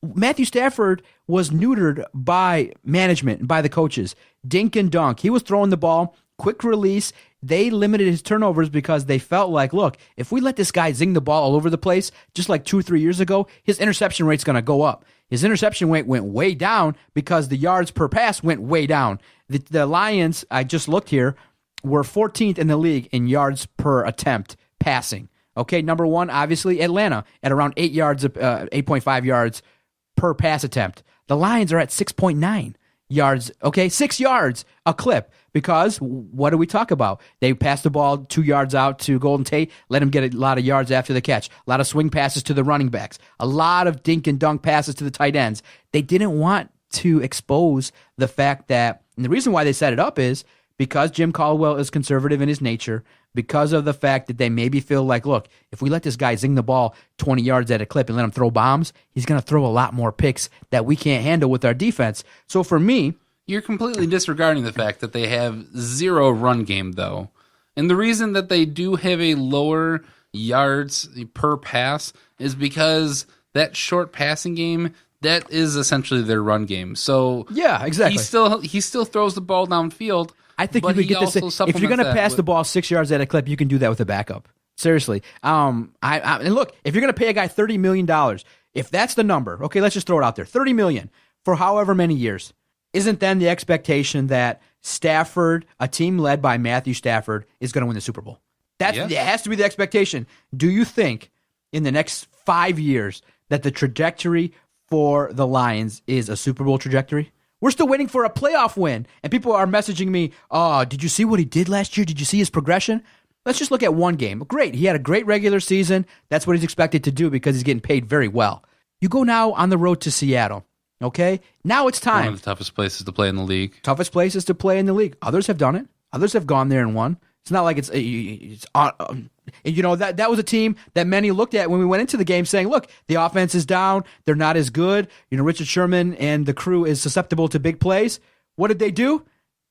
Matthew Stafford was neutered by management, by the coaches. Dink and dunk. He was throwing the ball, quick release. They limited his turnovers because they felt like, look, if we let this guy zing the ball all over the place, just like 2 or 3 years ago, his interception rate's going to go up. His interception rate went way down because the yards per pass went way down. The Lions, I just looked here, were 14th in the league in yards per attempt passing. Okay, number one, obviously, Atlanta at around 8.5 yards per pass attempt. The Lions are at 6.9 yards, okay, 6 yards a clip, because what do we talk about? They pass the ball 2 yards out to Golden Tate, let him get a lot of yards after the catch, a lot of swing passes to the running backs, a lot of dink and dunk passes to the tight ends. They didn't want to expose the fact that, and the reason why they set it up is because Jim Caldwell is conservative in his nature, because of the fact that they maybe feel like, look, if we let this guy zing the ball 20 yards at a clip and let him throw bombs, he's going to throw a lot more picks that we can't handle with our defense. So for me, you're completely disregarding the fact that they have 0 run game, though. And the reason that they do have a lower yards per pass is because that short passing game, that is essentially their run game. So yeah, exactly. He still throws the ball downfield. I think you could get this. If you're going to pass the ball 6 yards at a clip, you can do that with a backup. Seriously. And look, if you're going to pay a guy $30 million, if that's the number, okay, let's just throw it out there, $30 million for however many years, isn't then the expectation that Stafford, a team led by Matthew Stafford, is going to win the Super Bowl? It has to be the expectation. Do you think in the next 5 years that the trajectory for the Lions is a Super Bowl trajectory? We're still waiting for a playoff win. And people are messaging me, oh, did you see what he did last year? Did you see his progression? Let's just look at one game. Great. He had a great regular season. That's what he's expected to do because he's getting paid very well. You go now on the road to Seattle. Okay? Now it's time. One of the toughest places to play in the league. Toughest places to play in the league. Others have done it. Others have gone there and won. It's not like it's you know, that was a team that many looked at when we went into the game saying, look, the offense is down. They're not as good. You know, Richard Sherman and the crew is susceptible to big plays. What did they do?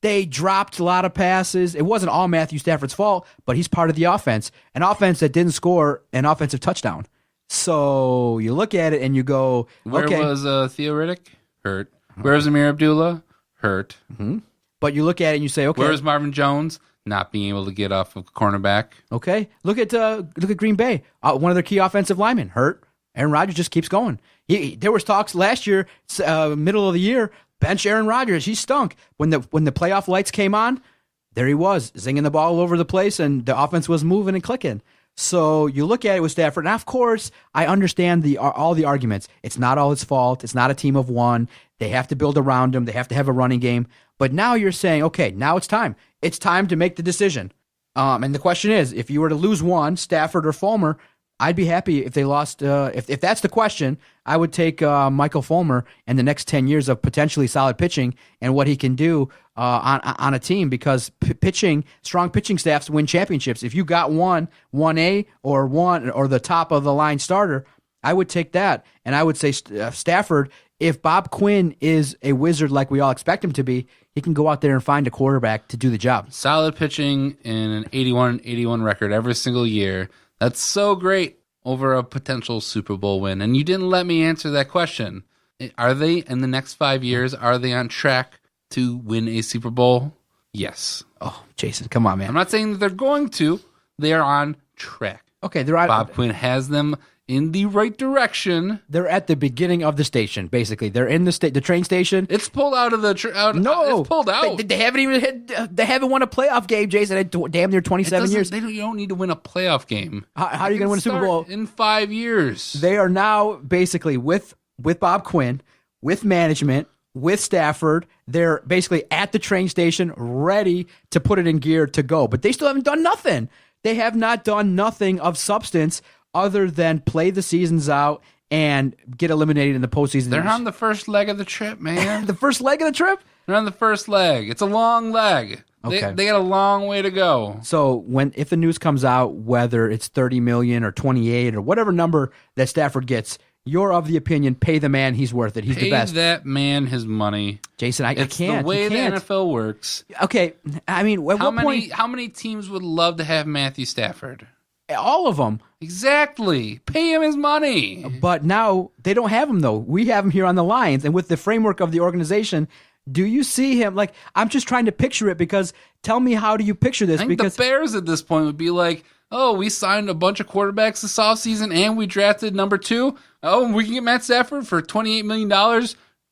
They dropped a lot of passes. It wasn't all Matthew Stafford's fault, but he's part of the offense. An offense that didn't score an offensive touchdown. So you look at it and you go, Where okay. was Theo Riddick? Hurt. Where was Amir Abdullah? Hurt. Mm-hmm. But you look at it and you say, okay. Where was Marvin Jones? Not being able to get off of cornerback. Okay. Look at Green Bay. One of their key offensive linemen hurt. Aaron Rodgers just keeps going. There was talks last year, middle of the year, bench Aaron Rodgers. He stunk. When the playoff lights came on, there he was, zinging the ball all over the place, and the offense was moving and clicking. So you look at it with Stafford. Now, of course, I understand all the arguments. It's not all his fault. It's not a team of one. They have to build around him. They have to have a running game. But now you're saying, okay, now it's time. It's time to make the decision. And the question is, if you were to lose one, Stafford or Fulmer, I'd be happy if they lost. If that's the question, I would take Michael Fulmer and the next 10 years of potentially solid pitching and what he can do on a team, because strong pitching staffs win championships. If you got 1A or the top of the line starter, I would take that. And I would say Stafford, if Bob Quinn is a wizard like we all expect him to be, he can go out there and find a quarterback to do the job. Solid pitching and an 81 record every single year. That's so great over a potential Super Bowl win. And you didn't let me answer that question. Are they, in the next 5 years, are they on track to win a Super Bowl? Yes. Oh, Jason, come on, man. I'm not saying that they're going to. They are on track. Okay, they're on. Bob Quinn has them in the right direction. They're at the beginning of the station, basically. They're in the train station. It's pulled out of the No, it's pulled out. They haven't even they haven't won a playoff game, Jason. Damn near 27 years. You don't need to win a playoff game. How are you going to win a Super Bowl in 5 years? They are now basically with Bob Quinn, with management, with Stafford. They're basically at the train station, ready to put it in gear to go. But they still haven't done nothing. They have not done nothing of substance other than play the seasons out and get eliminated in the postseason. They're on the first leg of the trip, man. The first leg of the trip? They're on the first leg. It's a long leg. Okay. They got a long way to go. So if the news comes out, whether it's 30 million or 28 or whatever number that Stafford gets, you're of the opinion, pay the man, he's worth it. He's the best. Pay that man his money. Jason, I can't. It's the way the NFL works. Okay, I mean, how many teams would love to have Matthew Stafford? All of them. Exactly. Pay him his money. But now they don't have him, though. We have him here on the Lions. And with the framework of the organization, do you see him? Like, I'm just trying to picture it because tell me, how do you picture this? I think because the Bears at this point would be like, oh, we signed a bunch of quarterbacks this offseason and we drafted number 2. Oh, we can get Matt Stafford for $28 million.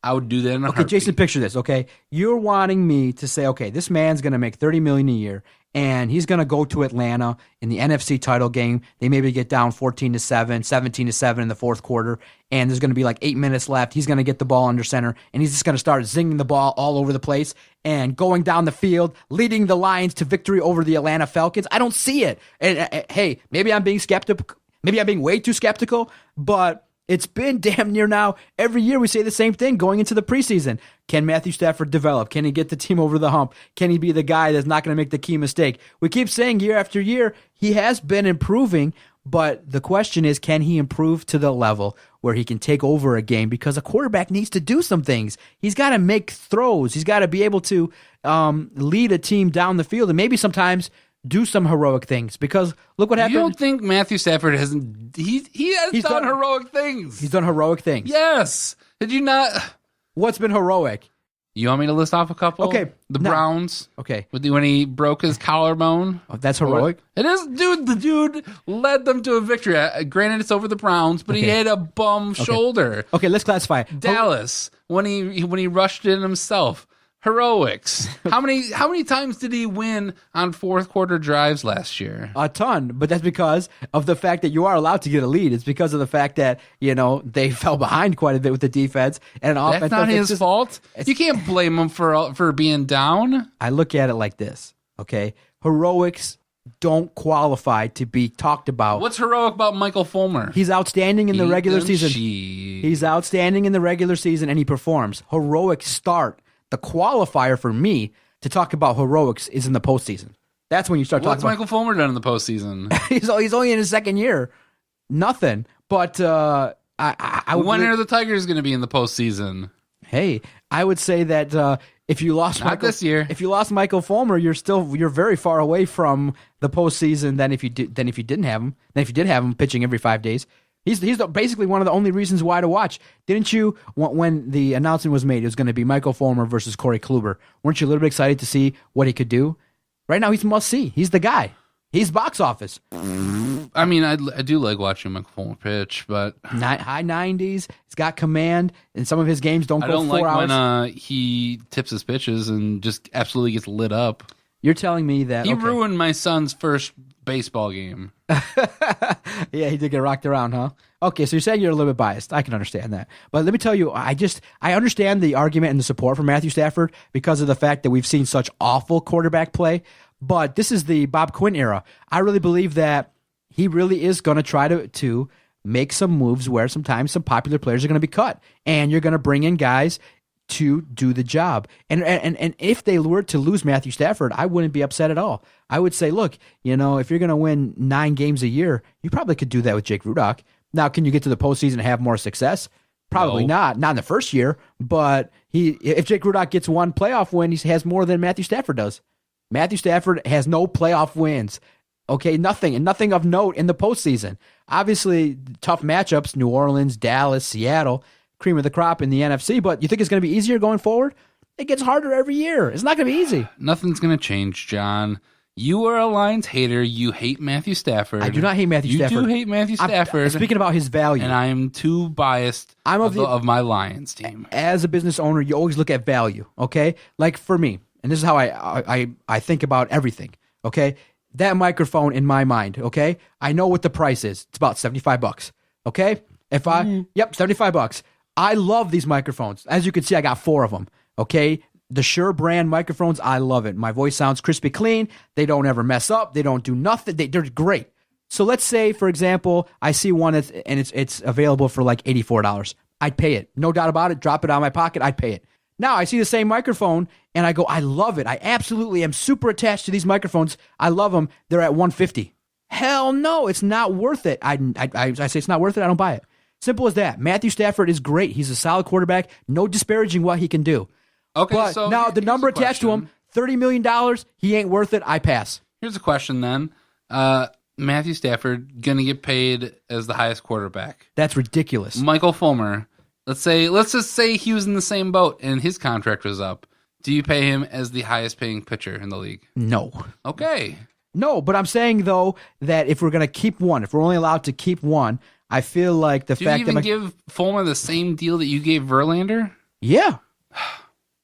I would do that in a heartbeat. Jason, picture this, okay? You're wanting me to say, okay, this man's going to make $30 million a year, and he's going to go to Atlanta in the NFC title game. They maybe get down 14-7, 17-7 in the fourth quarter, and there's going to be like 8 minutes left. He's going to get the ball under center, and he's just going to start zinging the ball all over the place and going down the field, leading the Lions to victory over the Atlanta Falcons. I don't see it. And hey, maybe I'm being skeptical. Maybe I'm being way too skeptical, but it's been damn near now. Every year we say the same thing going into the preseason. Can Matthew Stafford develop? Can he get the team over the hump? Can he be the guy that's not going to make the key mistake? We keep saying year after year, he has been improving, but the question is, can he improve to the level where he can take over a game? Because a quarterback needs to do some things. He's got to make throws. He's got to be able to lead a team down the field and maybe sometimes do some heroic things, because look what happened. You don't think Matthew Stafford hasn't? He's done heroic things. He's done heroic things. Yes. Did you not? What's been heroic? You want me to list off a couple? Okay. The Browns. Okay. When he broke his collarbone. Oh, that's heroic? It is, dude. The dude led them to a victory. Granted, it's over the Browns, but he had a bum shoulder. Okay, let's classify. Dallas, when he rushed in himself. Heroics. How many times did he win on fourth quarter drives last year? A ton, but that's because of the fact that you are allowed to get a lead. It's because of the fact that, they fell behind quite a bit with the defense and an offense. That's not his fault. You can't blame him for being down. I look at it like this, okay? Heroics don't qualify to be talked about. What's heroic about Michael Fulmer? He's outstanding in the regular season. He's He's outstanding in the regular season, and he performs. Heroics start. The qualifier for me to talk about heroics is in the postseason. That's when you start What's talking about. Michael Fulmer done in the postseason? He's only in his second year. Nothing. But I when are the Tigers going to be in the postseason? Hey, I would say that if you lost this year, if you lost Michael Fulmer, you're very far away from the postseason than if you didn't have him. Than if you did have him pitching every 5 days. He's basically one of the only reasons why to watch. Didn't you, when the announcement was made, it was going to be Michael Fulmer versus Corey Kluber, weren't you a little bit excited to see what he could do? Right now, he's must-see. He's the guy. He's box office. I mean, I do like watching Michael Fulmer pitch, but high 90s. He's got command, and some of his games don't go 4 hours. I don't like when he tips his pitches and just absolutely gets lit up. You're telling me that he ruined my son's first baseball game. Yeah, he did get rocked around, huh? Okay, so you're saying you're a little bit biased. I can understand that. But let me tell you, I understand the argument and the support for Matthew Stafford because of the fact that we've seen such awful quarterback play. But this is the Bob Quinn era. I really believe that he really is going to try to make some moves where sometimes some popular players are going to be cut. And you're going to bring in guys to do the job. And if they were to lose Matthew Stafford, I wouldn't be upset at all. I would say, look, if you're going to win 9 games a year, you probably could do that with Jake Rudock. Now, can you get to the postseason and have more success? Probably not in the first year, but if Jake Rudock gets one playoff win, he has more than Matthew Stafford does. Matthew Stafford has no playoff wins. Okay, nothing of note in the postseason. Obviously, tough matchups, New Orleans, Dallas, Seattle, cream of the crop in the NFC, but you think it's going to be easier going forward? It gets harder every year. It's not going to be easy. Nothing's going to change, John. You are a Lions hater. You hate Matthew Stafford. I do not hate Matthew Stafford. You do hate Matthew Stafford. I'm speaking about his value. And I am too biased of my Lions team. As a business owner, you always look at value, okay? Like for me, and this is how I think about everything, okay? That microphone in my mind, okay? I know what the price is. It's about $75, okay? $75. I love these microphones. As you can see, I got 4 of them, okay? The Shure brand microphones, I love it. My voice sounds crispy clean. They don't ever mess up. They don't do nothing. They're great. So let's say, for example, I see one and it's available for like $84. I'd pay it. No doubt about it. Drop it out of my pocket. I'd pay it. Now I see the same microphone and I go, I love it. I absolutely am super attached to these microphones. I love them. They're at $150. Hell no, it's not worth it. I say it's not worth it. I don't buy it. Simple as that. Matthew Stafford is great. He's a solid quarterback. No disparaging what he can do. Okay, but so now the number attached to him, $30 million, he ain't worth it. I pass. Here's a question then. Matthew Stafford going to get paid as the highest quarterback. That's ridiculous. Michael Fulmer, let's just say he was in the same boat and his contract was up. Do you pay him as the highest paying pitcher in the league? No. Okay. No, but I'm saying, though, that if we're going to keep one, if we're only allowed to keep one, I feel like the Do fact you even that... give Fulmer the same deal that you gave Verlander? Yeah.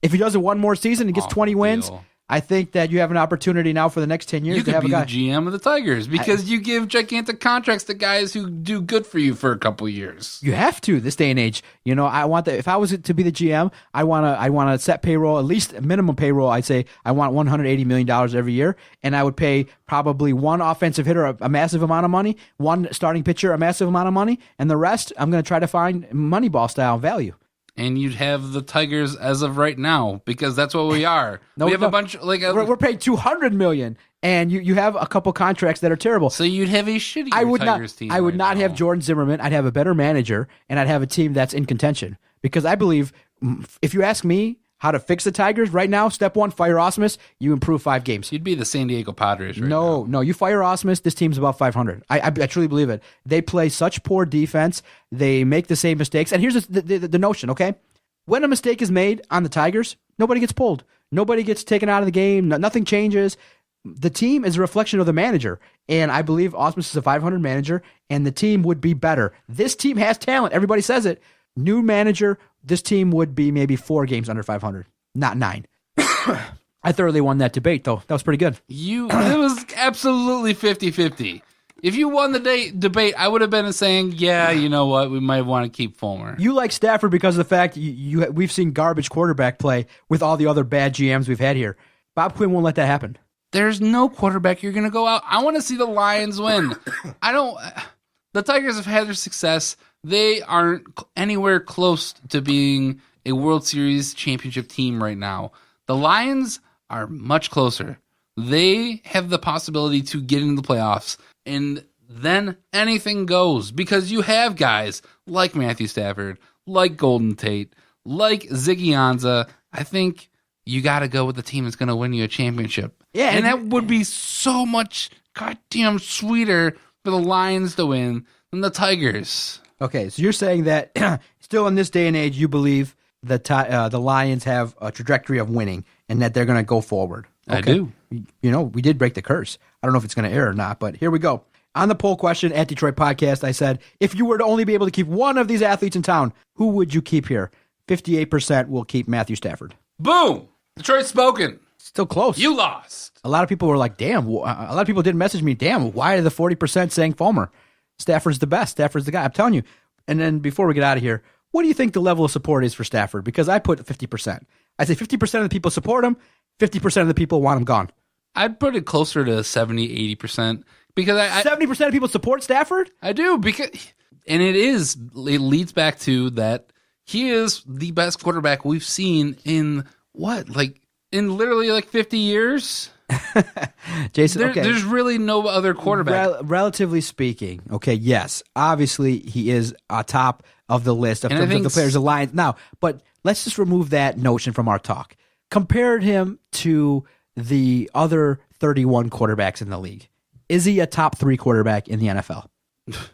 If he does it one more season and gets 20 wins, deal. I think that you have an opportunity now for the next 10 years You to have could a be guy. the GM of the Tigers because you give gigantic contracts to guys who do good for you for a couple years. You have to this day and age. You know, I want that. If I was to be the GM, I want to set payroll, at least minimum payroll. I'd say I want $180 million every year, and I would pay probably one offensive hitter a massive amount of money, one starting pitcher a massive amount of money, and the rest I'm going to try to find Moneyball style value. And you'd have the Tigers as of right now because that's what we are. We have a bunch we're paid $200 million, and you have a couple contracts that are terrible. So you'd have a shitty Tigers team. I would right not now. have Jordan Zimmerman. I'd have a better manager, and I'd have a team that's in contention. Because I believe, if you ask me how to fix the Tigers right now, step one, fire Osmus. You improve 5 games. You'd be the San Diego Padres right now. No, you fire Osmus, this team's about 500. I truly believe it. They play such poor defense. They make the same mistakes. And here's the notion, okay? When a mistake is made on the Tigers, nobody gets pulled. Nobody gets taken out of the game. Nothing changes. The team is a reflection of the manager. And I believe Osmus is a 500 manager, and the team would be better. This team has talent. Everybody says it. New manager, this team would be maybe 4 games under 500, not 9. I thoroughly won that debate, though. That was pretty good. It was absolutely 50-50. If you won the debate, I would have been saying, yeah, you know what, we might want to keep Fulmer. You like Stafford because of the fact we've seen garbage quarterback play with all the other bad GMs we've had here. Bob Quinn won't let that happen. There's no quarterback you're going to go out. I want to see the Lions win. The Tigers have had their success. They aren't anywhere close to being a World Series championship team right now. The Lions are much closer. They have the possibility to get into the playoffs, and then anything goes because you have guys like Matthew Stafford, like Golden Tate, like Ziggy Ansah. I think you got to go with the team that's going to win you a championship. Yeah, and that would be so much goddamn sweeter for the Lions to win than the Tigers. Okay, so you're saying that still in this day and age, you believe that the Lions have a trajectory of winning and that they're going to go forward. Okay. I do. You know, we did break the curse. I don't know if it's going to air or not, but here we go. On the poll question at Detroit Podcast, I said, if you were to only be able to keep one of these athletes in town, who would you keep here? 58% will keep Matthew Stafford. Boom! Detroit's spoken. Still close. You lost. A lot of people were like, damn. A lot of people did message me, damn, why are the 40% saying Fulmer? Stafford's the best. Stafford's the guy. I'm telling you. And then before we get out of here, what do you think the level of support is for Stafford? Because I put 50%. I say 50% of the people support him, 50% of the people want him gone. I'd put it closer to 70, 80% because 70% of people support Stafford? I do and it leads back to that he is the best quarterback we've seen in literally 50 years. Jason, okay. There's really no other quarterback. Relatively speaking, okay, yes. Obviously, he is top of the list of the players aligned. Now, but let's just remove that notion from our talk. Compared him to the other 31 quarterbacks in the league. Is he a top 3 quarterback in the NFL?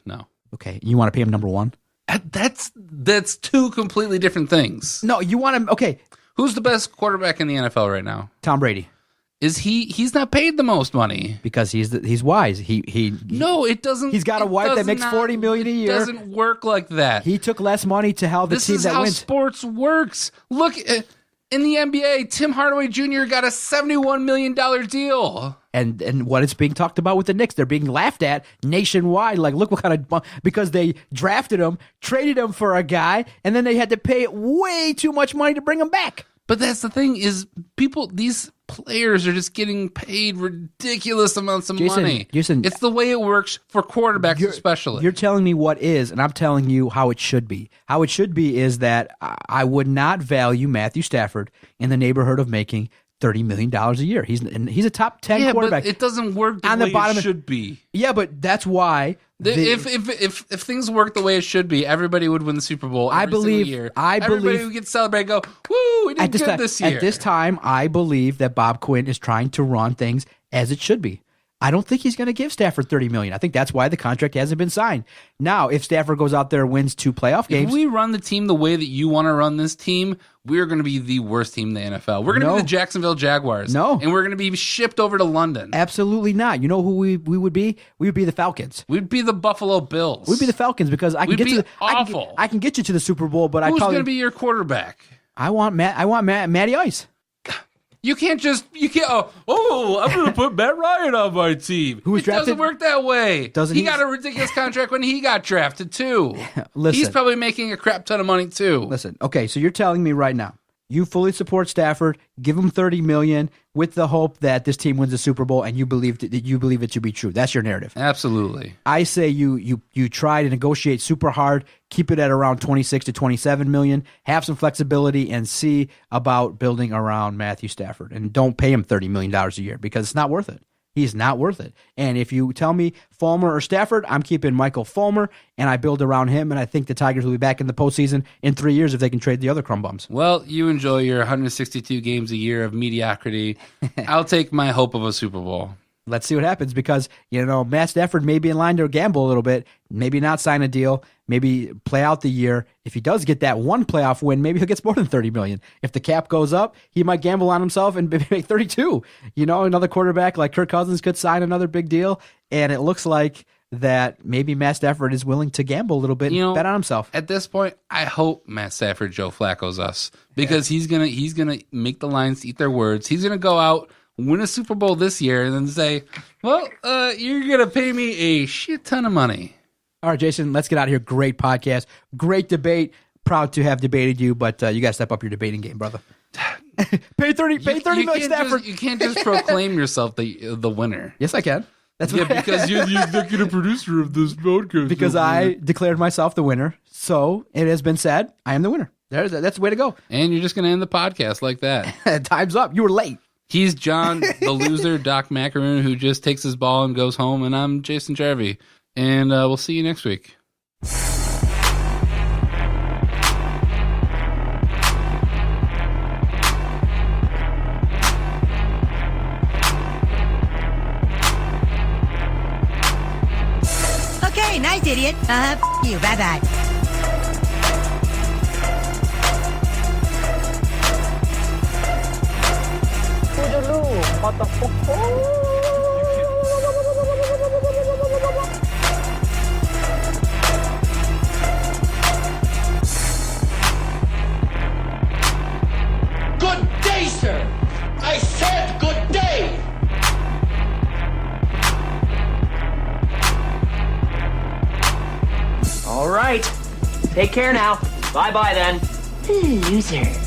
No. Okay, you want to pay him number 1? That's 2 completely different things. No, you want him, okay. Who's the best quarterback in the NFL right now? Tom Brady. Is he's not paid the most money because he's wise. No, it doesn't. He's got a wife that makes $40 million a year. It doesn't work like that. He took less money to help the team that wins. This is how sports works. Look, in the NBA, Tim Hardaway Jr. got a $71 million deal. And what is being talked about with the Knicks, they're being laughed at nationwide. Like, look what kind of because they drafted him, traded him for a guy, and then they had to pay way too much money to bring him back. But that's the thing is these players are just getting paid ridiculous amounts of money. Jason, it's the way it works for quarterbacks especially. You're telling me what is, and I'm telling you how it should be. How it should be is that I would not value Matthew Stafford in the neighborhood of making $30 million a year. He's a top 10 quarterback. But it doesn't work the way it should be. Yeah, but that's why. If things work the way it should be, everybody would win the Super Bowl every single year. Everybody would get celebrated and go, woo, we did good this year. At this time, I believe that Bob Quinn is trying to run things as it should be. I don't think he's going to give Stafford $30 million. I think that's why the contract hasn't been signed. Now, if Stafford goes out there and wins 2 playoff games, if we run the team the way that you want to run this team, we're going to be the worst team in the NFL. We're going to be the Jacksonville Jaguars. No. And we're going to be shipped over to London. Absolutely not. You know who we would be? We would be the Falcons. We'd be the Buffalo Bills. We'd be the Falcons because I can get to awful. I can get you to the Super Bowl, but Who's going to be your quarterback? I want Matty Ice. You can't. I'm going to put Matt Ryan on my team. Who was it drafted? Doesn't work that way. Doesn't he got a ridiculous contract when he got drafted too? Listen, he's probably making a crap ton of money too. Listen, okay, so you're telling me right now you fully support Stafford, give him $30 million with the hope that this team wins the Super Bowl, and you believe it to be true. That's your narrative. Absolutely. I say you try to negotiate super hard, keep it at around 26 to 27 million, have some flexibility, and see about building around Matthew Stafford. And don't pay him $30 million a year because it's not worth it. He's not worth it. And if you tell me Fulmer or Stafford, I'm keeping Michael Fulmer, and I build around him, and I think the Tigers will be back in the postseason in 3 years if they can trade the other crumb bums. Well, you enjoy your 162 games a year of mediocrity. I'll take my hope of a Super Bowl. Let's see what happens because, Matt Stafford may be in line to gamble a little bit, maybe not sign a deal, maybe play out the year. If he does get that one playoff win, maybe he'll get more than $30 million. If the cap goes up, he might gamble on himself and maybe make 32. Another quarterback like Kirk Cousins could sign another big deal, and it looks like that maybe Matt Stafford is willing to gamble a little bit and bet on himself. At this point, I hope Matt Stafford, Joe Flacco's us because he's gonna make the Lions eat their words. He's gonna go out, win a Super Bowl this year, and then say, well, you're going to pay me a shit ton of money. All right, Jason, let's get out of here. Great podcast. Great debate. Proud to have debated you, but you got to step up your debating game, brother. pay 30 million Stafford. You can't just proclaim yourself the winner. Yes, I can. That's because you're the executive producer of this podcast. Because I declared myself the winner. So it has been said, I am the winner. That's the way to go. And you're just going to end the podcast like that. Time's up. You were late. He's John, the loser, Doc Macaroon, who just takes his ball and goes home. And I'm Jason Jarvie. And we'll see you next week. Okay, nice, idiot. You. Bye-bye. Good day, sir. I said good day. All right. Take care now. Bye-bye then. Loser.